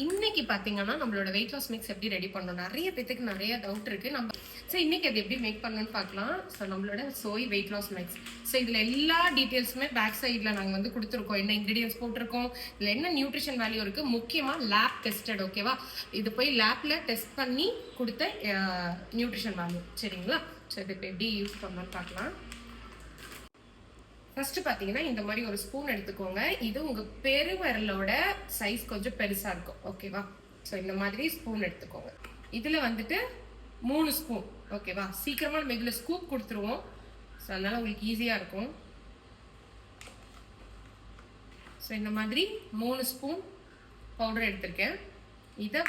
இன்னைக்கு பாத்தீங்கன்னா நம்மளோட வெயிட் லாஸ் மிக்ஸ் எப்படி ரெடி பண்ணணும், நிறைய பேத்துக்கு நிறைய டவுட் இருக்கு. நம்ம இன்னைக்கு அது எப்படி மேக் பண்ணணும்னு பார்க்கலாம். நம்மளோட சோய் வெயிட் லாஸ் மிக்ஸ். இதுல எல்லா டீட்டெயில்ஸுமே பேக் சைட்ல நாங்க கொடுத்துருக்கோம். என்ன இன்கிரீடியன்ஸ் போட்டிருக்கோம், இதுல என்ன நியூட்ரிஷன் வேல்யூ இருக்கு, முக்கியமா லேப் டெஸ்டட். ஓகேவா, இது போய் லேப்ல டெஸ்ட் பண்ணி கொடுத்த நியூட்ரிஷன் வேல்யூ. சரிங்களா? இது இப்போ எப்படி யூஸ் பண்ணணும்னு பார்க்கலாம். ஃபர்ஸ்ட் பார்த்தீங்கன்னா இந்த மாதிரி ஒரு ஸ்பூன் எடுத்துக்கோங்க. இது உங்கள் பெருவிரலோட சைஸ் கொஞ்சம் பெருசாக இருக்கும். ஓகேவா? இந்த மாதிரி ஸ்பூன் எடுத்துக்கோங்க. இதில் 3 ஸ்பூன். ஓகேவா? சீக்கிரமாக நம்ம இதில் ஸ்கூப் கொடுத்துருவோம். அதனால உங்களுக்கு ஈஸியாக இருக்கும். இந்த மாதிரி 3 ஸ்பூன் பவுடர் எடுத்திருக்கேன். இதை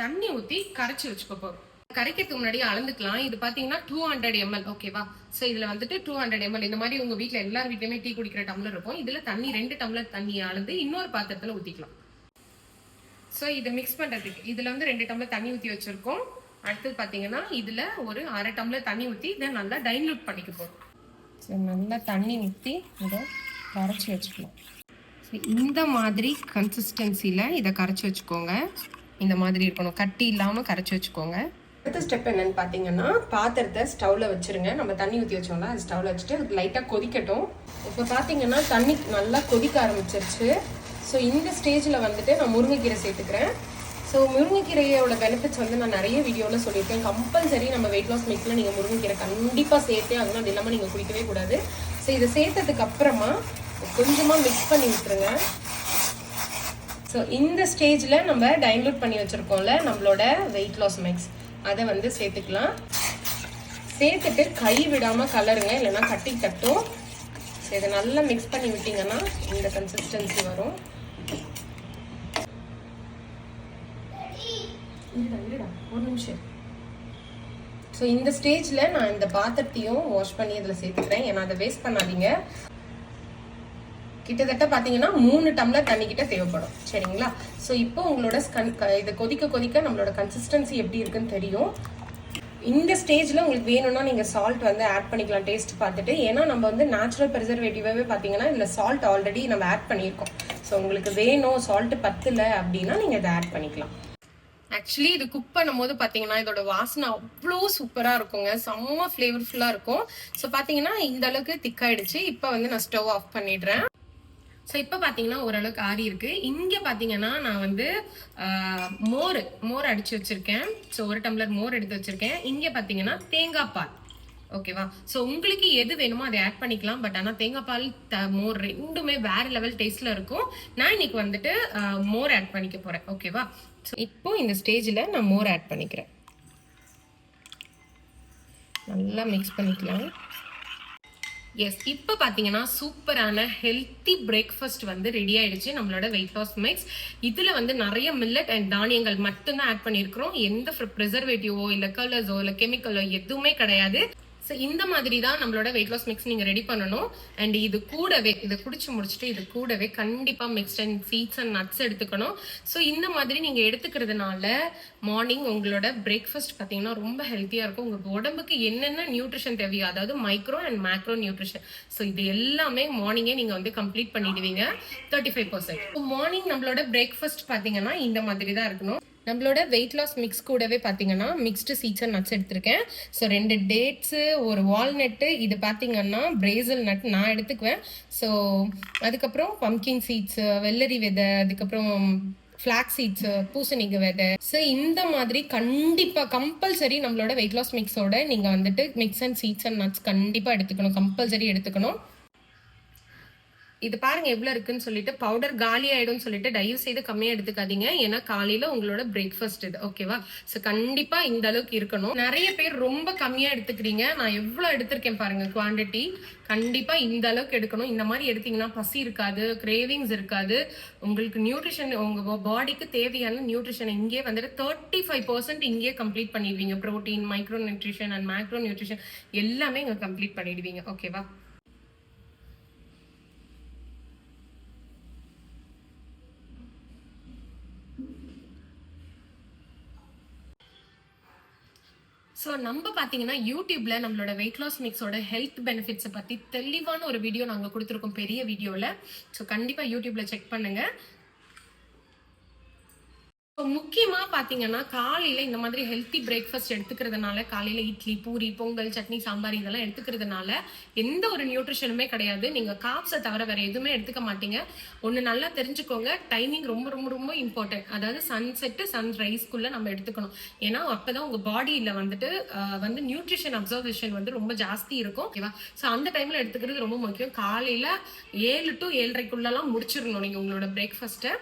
தண்ணி ஊற்றி கரைச்சி வச்சுக்க போகிறோம். கரைக்கிறதுக்கு முன்னாடி அளந்துக்கலாம். இது பாத்தீங்கன்னா 200 ml. ஓகேவா? இதுல 200 ml. இந்த மாதிரி உங்க வீட்டுல எல்லார் வீட்லயுமே டீ குடிக்கிற டம்ளர் இருக்கும். இதுல தண்ணி 2 டம்ளர் தண்ணி அளந்து இன்னொரு பாத்திரத்துல ஊத்திக்கலாம். இதை மிக்ஸ் பண்றதுக்கு இதுல 2 டம்ளர் தண்ணி ஊத்தி வச்சிருக்கோம். அடுத்து பாத்தீங்கன்னா இதுல ஒரு 1/2 டம்ளர் தண்ணி ஊத்தி இதை நல்லா டைல்யூட் பண்ணிக்க போறோம். நல்லா தண்ணி ஊத்தி இதை கரைச்சி வச்சுக்கலாம். இந்த மாதிரி கன்சிஸ்டன்சில இதை கரைச்சி வச்சுக்கோங்க. இந்த மாதிரி இருக்கணும், கட்டி இல்லாம கரைச்சி வச்சுக்கோங்க. அடுத்த ஸ்டெப் என்னன்னு பார்த்தீங்கன்னா, பாத்திரத்தை ஸ்டவ்ல வச்சிருங்க. நம்ம தண்ணி ஊற்றி வச்சோம்ல, அது ஸ்டவ்ல வச்சுட்டு லைட்டாக கொதிக்கட்டும். இப்போ பார்த்தீங்கன்னா தண்ணி நல்லா கொதிக்க ஆரம்பிச்சிருச்சு. இந்த ஸ்டேஜில் நான் முருங்கைக்கீரை சேர்த்துக்கிறேன். முருங்கைக்கீரையோட பெனிஃபிட்ஸ் நான் நிறைய வீடியோவில் சொல்லியிருக்கேன். கம்பல்சரி நம்ம வெயிட் லாஸ் மிக்ஸில் நீங்கள் முருங்கைக்கீரை கண்டிப்பாக சேர்த்தே ஆகணும். அது இல்லாமல் நீங்கள் குடிக்கவே கூடாது. இதை சேர்த்ததுக்கு அப்புறமா கொஞ்சமாக மிக்ஸ் பண்ணி விட்டுருங்க. இந்த ஸ்டேஜில் நம்ம டைல்யூட் பண்ணி வச்சுருக்கோம்ல நம்மளோட வெயிட் லாஸ் மிக்ஸ், அதை சேர்த்துக்கலாம். சேர்த்துட்டு கை விடாமல் கலருங்க, இல்லைன்னா கட்டி கட்டும். இதை நல்லா மிக்ஸ் பண்ணி விட்டீங்கன்னா இந்த கன்சிஸ்டன்சி வரும். ஒரு நிமிஷம். இந்த ஸ்டேஜில் நான் இந்த பாத்திரத்தையும் வாஷ் பண்ணி இதில் சேர்த்துக்கிறேன். ஏன்னா அதை வேஸ்ட் பண்ணாதீங்க. கிட்டத்தட்ட பார்த்தீங்கன்னா 3 டம்ளர் தண்ணி கிட்ட தேவைப்படும். சரிங்களா? இப்போ உங்களோட இதை கொதிக்க கொதிக்க நம்மளோட கன்சிஸ்டன்சி எப்படி இருக்குன்னு தெரியும். இந்த ஸ்டேஜில் உங்களுக்கு வேணும்னா நீங்கள் சால்ட் ஆட் பண்ணிக்கலாம், டேஸ்ட் பார்த்துட்டு. ஏன்னா நம்ம நேச்சுரல் ப்ரிசர்வேட்டிவாகவே பார்த்தீங்கன்னா இதில் சால்ட் ஆல்ரெடி நம்ம ஆட் பண்ணியிருக்கோம். உங்களுக்கு வேணும், சால்ட் பத்தலை அப்படின்னா நீங்கள் இதை ஆட் பண்ணிக்கலாம். ஆக்சுவலி இது குக் பண்ணும்போது பார்த்தீங்கன்னா இதோட வாசனை அவ்வளோ சூப்பராக இருக்குங்க, செம்ம ஃப்ளேவர்ஃபுல்லாக இருக்கும். பார்த்தீங்கன்னா இந்த அளவுக்கு திக்காயிடுச்சு. இப்போ நான் ஸ்டவ் ஆஃப் பண்ணிடுறேன். இப்போ பார்த்தீங்கன்னா ஓரளவுக்கு ஆறி இருக்கு. இங்கே பார்த்தீங்கன்னா நான் மோர் அடிச்சு வச்சிருக்கேன். 1 டம்ளர் மோர் எடுத்து வச்சிருக்கேன். இங்கே பார்த்தீங்கன்னா தேங்காய் பால். ஓகேவா? உங்களுக்கு எது வேணுமோ அதை ஆட் பண்ணிக்கலாம். பட் ஆனால் தேங்காய் பால் மோர் ரெண்டுமே வேற லெவல் டேஸ்ட்ல இருக்கும். நான் இன்னைக்கு மோர் ஆட் பண்ணிக்க போறேன். ஓகேவா? இப்போ இந்த ஸ்டேஜில் நான் மோர் ஆட் பண்ணிக்கிறேன். நல்லா மிக்ஸ் பண்ணிக்கலாம். எஸ், இப்போ பார்த்தீங்கன்னா சூப்பரான ஹெல்த்தி பிரேக்ஃபாஸ்ட் ரெடி ஆயிடுச்சு நம்மளோட வெயிட் லாஸ் மிக்ஸ். இதில் நிறைய மில்லட் அண்ட் தானியங்கள் மட்டும்தான் ஆட் பண்ணியிருக்கிறோம். எந்த ப்ரிசர்வேட்டிவோ இல்லை கலர்ஸோ இல்லை கெமிக்கலோ எதுவுமே கிடையாது. இந்த மாதிரி தான் நம்மளோட வெயிட் லாஸ் மிக்ஸ் நீங்கள் ரெடி பண்ணணும். அண்ட் இது கூடவே இதை குடிச்சு முடிச்சுட்டு இது கூடவே கண்டிப்பாக mixed and seeds and nuts எடுத்துக்கணும். இந்த மாதிரி நீங்கள் எடுத்துக்கிறதுனால மார்னிங் உங்களோட பிரேக்ஃபாஸ்ட் பார்த்தீங்கன்னா ரொம்ப ஹெல்த்தியாக இருக்கும். உங்களுக்கு உடம்புக்கு என்னென்ன நியூட்ரிஷன் தேவையோ, அதாவது மைக்ரோ அண்ட் மேக்ரோ நியூட்ரிஷன், இது எல்லாமே மார்னிங்கே நீங்கள் கம்ப்ளீட் பண்ணிடுவீங்க 35%. மார்னிங் நம்மளோட பிரேக்ஃபாஸ்ட் பார்த்தீங்கன்னா இந்த மாதிரி தான் இருக்கணும். நம்மளோட வெயிட் லாஸ் மிக்ஸ் கூடவே பார்த்தீங்கன்னா மிக்ஸ்டு சீட்ஸ் அண்ட் நட்ஸ் எடுத்திருக்கேன். 2 டேட்ஸு, ஒரு வால்நட்டு, இது பார்த்தீங்கன்னா பிரேசில் நட் நான் எடுத்துக்குவேன். அதுக்கப்புறம் பம்கின் சீட்ஸு, வெள்ளரி விதை, அதுக்கப்புறம் ஃபிளாக் சீட்ஸ், பூசணிக்கு விதை. இந்த மாதிரி கண்டிப்பாக கம்பல்சரி நம்மளோட வெயிட் லாஸ் மிக்ஸோட நீங்கள் mix and seeds and nuts கண்டிப்பாக எடுத்துக்கணும், கம்பல்சரி எடுத்துக்கணும். இது பாருங்க எவ்வளவு இருக்குன்னு சொல்லிட்டு, பவுடர் காலி ஆயிடும் சொல்லிட்டு தயவு செய்து கம்மியா எடுத்துக்காதீங்க. ஏன்னா காலையில உங்களோட பிரேக்ஃபாஸ்ட் இது. ஓகேவா? கண்டிப்பா இந்த அளவுக்கு இருக்கணும். நிறைய பேர் ரொம்ப கம்மியா எடுத்துக்கிறீங்க. நான் எவ்வளவு எடுத்திருக்கேன் பாருங்க குவான்டிட்டி. கண்டிப்பா இந்த அளவுக்கு எடுக்கணும். இந்த மாதிரி எடுத்தீங்கன்னா பசி இருக்காது, கிரேவிங்ஸ் இருக்காது. உங்களுக்கு நியூட்ரிஷன், உங்க பாடிக்கு தேவையான நியூட்ரிஷன் இங்கே 35% இங்கே கம்ப்ளீட் பண்ணிடுவீங்க. Protein, micro nutrition and macro nutrition எல்லாமே இங்க கம்ப்ளீட் பண்ணிடுவீங்க. ஓகேவா? நம்ம பார்த்தீங்கன்னா யூடியூப்ல நம்மளோட வெயிட் லாஸ் மிக்ஸோட ஹெல்த் பெனிஃபிட்ஸை பற்றி தெளிவான ஒரு வீடியோ நாங்கள் கொடுத்துருக்கோம், பெரிய வீடியோவில். கண்டிப்பாக யூடியூப்ல செக் பண்ணுங்க. முக்கியமா பாத்தீங்கன்னா காலையில இந்த மாதிரி ஹெல்த்தி பிரேக்ஃபாஸ்ட் எடுத்துக்கிறதுனால, காலையில இட்லி, பூரி, பொங்கல், சட்னி, சாம்பார் இதெல்லாம் எடுத்துக்கிறதுனால எந்த ஒரு நியூட்ரிஷனுமே கிடையாது. நீங்க கார்ப்ஸை தவிர வேற எதுவுமே எடுத்துக்க மாட்டீங்க. ஒண்ணு நல்லா தெரிஞ்சுக்கோங்க, டைமிங் ரொம்ப ரொம்ப ரொம்ப இம்பார்ட்டன்ட். அதாவது சன்செட் சன்ரைஸ்க்குள்ள நம்ம எடுத்துக்கணும். ஏன்னா அப்பதான் உங்க பாடியில வந்துட்டு வந்து நியூட்ரிஷன் அப்சர்வேஷன் வந்து ரொம்ப ஜாஸ்தி இருக்கும். ஓகேவா? ஸோ அந்த டைம்ல எடுத்துக்கிறது ரொம்ப முக்கியம். காலையில 7 to 7:30க்குள்ளலாம் முடிச்சிடணும் நீங்க உங்களோட பிரேக்ஃபாஸ்ட்டை.